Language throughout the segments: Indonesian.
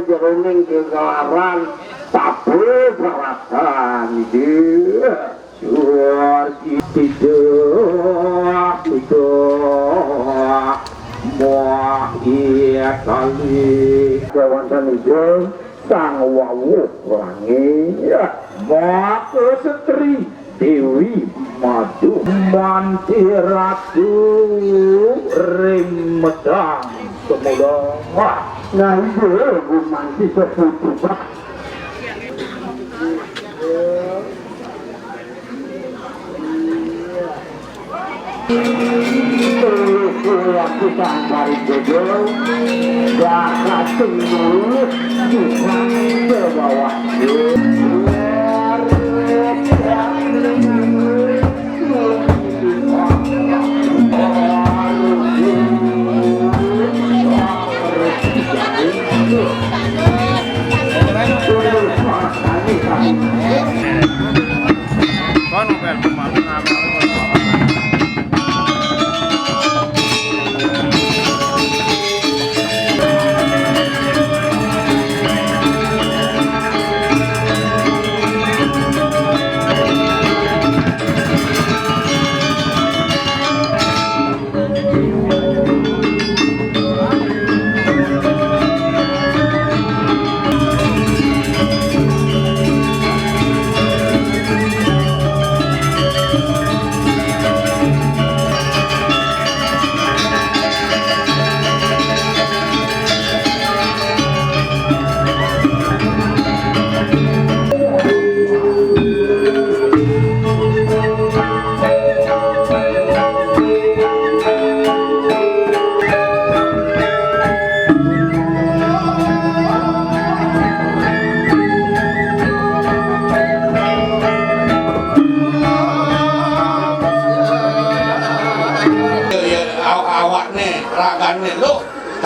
Jeroning kegelaran tapi perasaan dia suar tidak mau ia kali kawasan itu sang wawu pelangi mau setri Dewi Madu Manti Ratu Remedang Semula nah itu gue manti sepupu pak kita cari jodoh gak tunggu kita ke bawah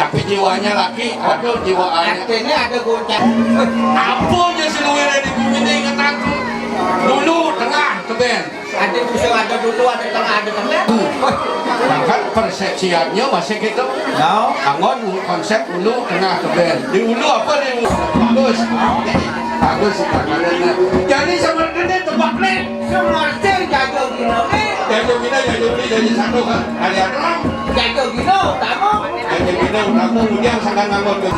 tapi jiwanya laki, aduh jiwaannya. Artinya ada goncang. Ampun ya seluruhnya di bumi ini ingat aku. Dulu tengah tuh Ben. Ada musuh ada dulu ada tengah ada tengah. Bahkan persepsiannya masih gitu. Now, angon konsep dulu tengah tuh Ben. Di dulu apa nih? Bagus. Bagus sih kamarnya. Jadi sebenarnya tebak nih. Semuanya jago gino nih. Jago gino jadi satu kan. Ada orang. Jago gino tamu. Jago gino tamu dia sangat ngangon tuh.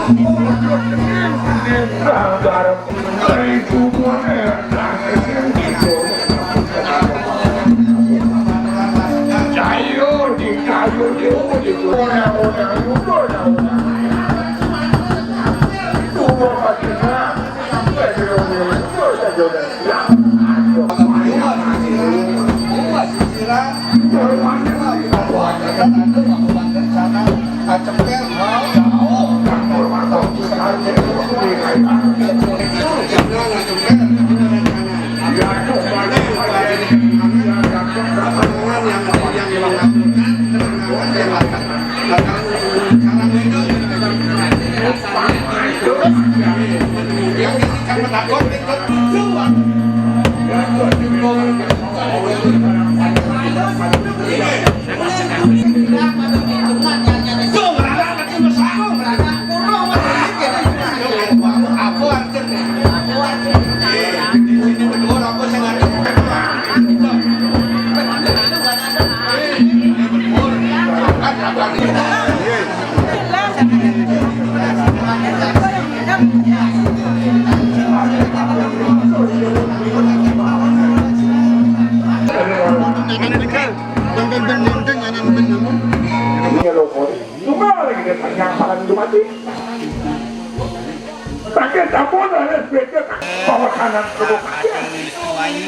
Pakai sabun ada sepeda bawa kanan ke bawah.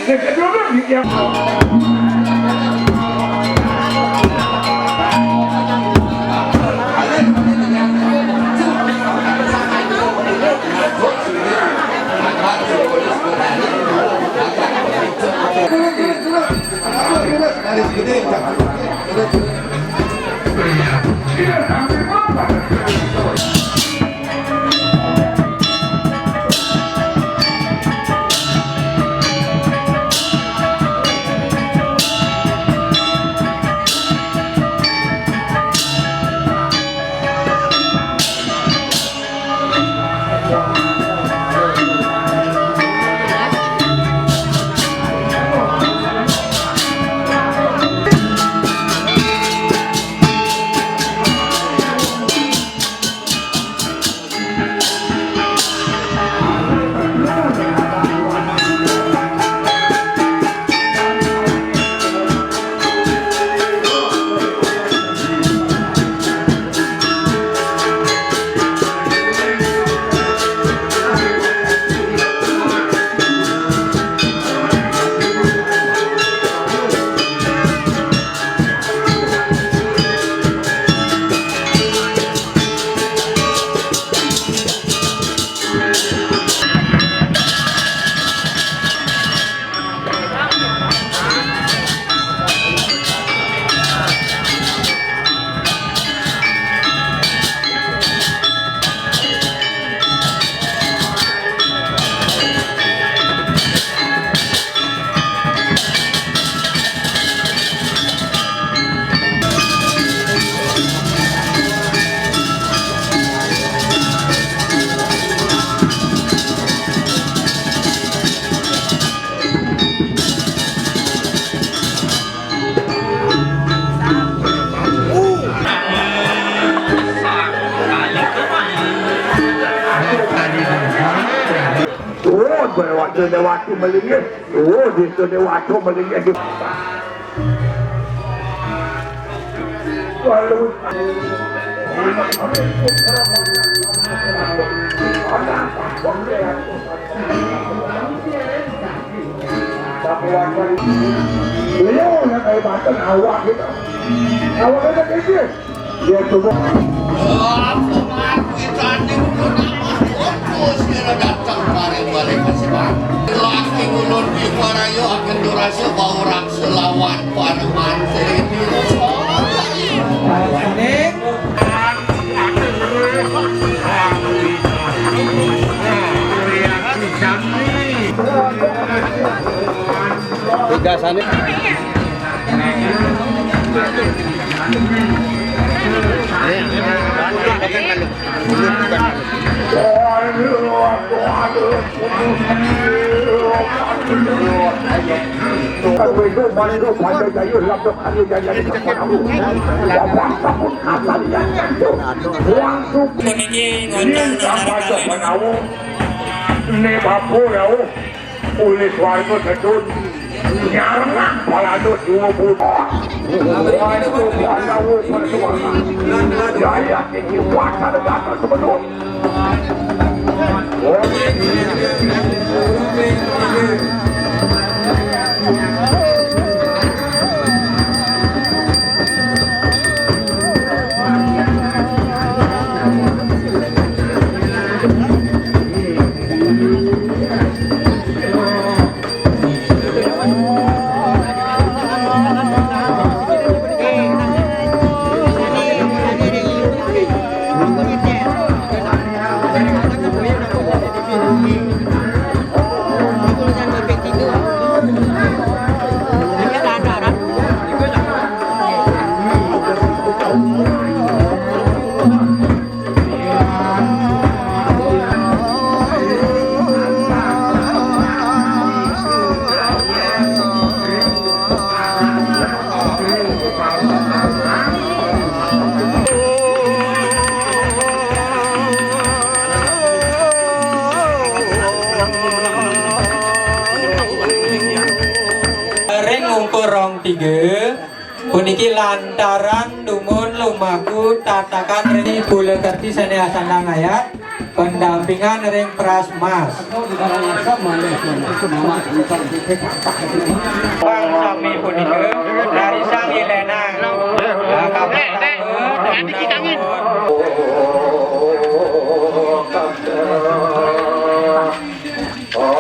Yang kedua yang berwaktu waktu melingkar, di sana waktu melingkar di. Beliau yang kehebatan awak kita, awak ada kecil, dia coba. Datang balik kasihan. Laki ulun di Parayo akan durasi baurak selawan paneman ini. Gasannya. Pulis warga sedun nyarang paladut 20 warga panawu perjuangan jaya tinggi kuasa negara sebelum tiga puniki lantaran dumun lumaku tatakan reni bule kerti seni asandang ayat pendampingan ring Prasmas. Bang Sami punika dari Sang Ilena.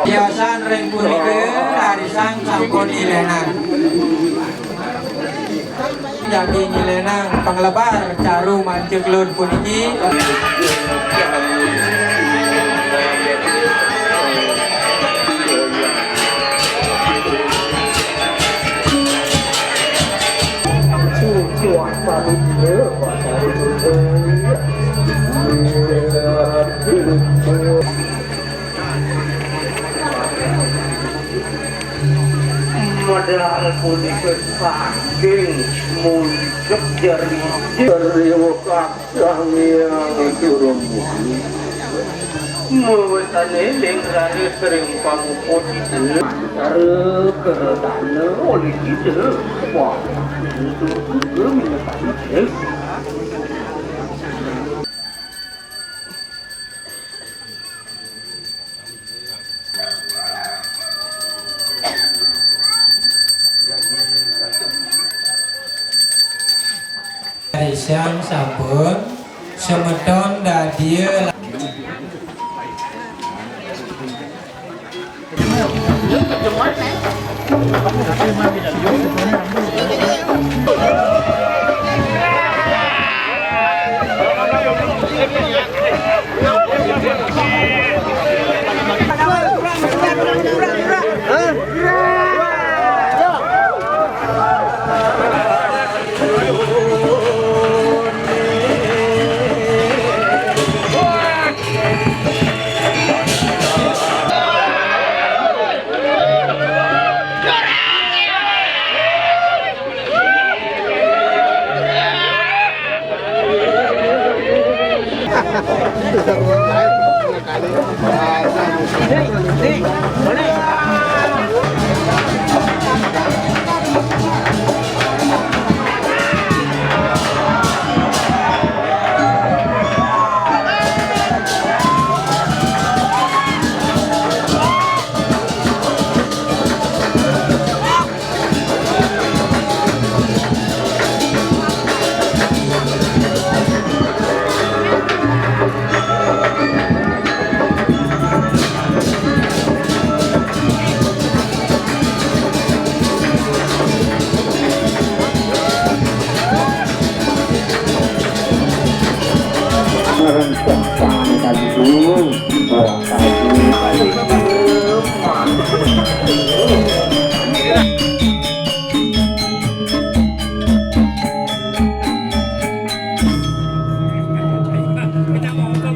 Biasan ring punika dari Sang Sampun Ilena. Jagi Ilena panglebar caru mancuk lun puniki. Modal punika saking muncul dari wakang yang turun bumi. Mewetane lengrane sering pamuput itu antara keredana oleh kita. Wah, itu juga menyebabkan Siang sampun semedon dadia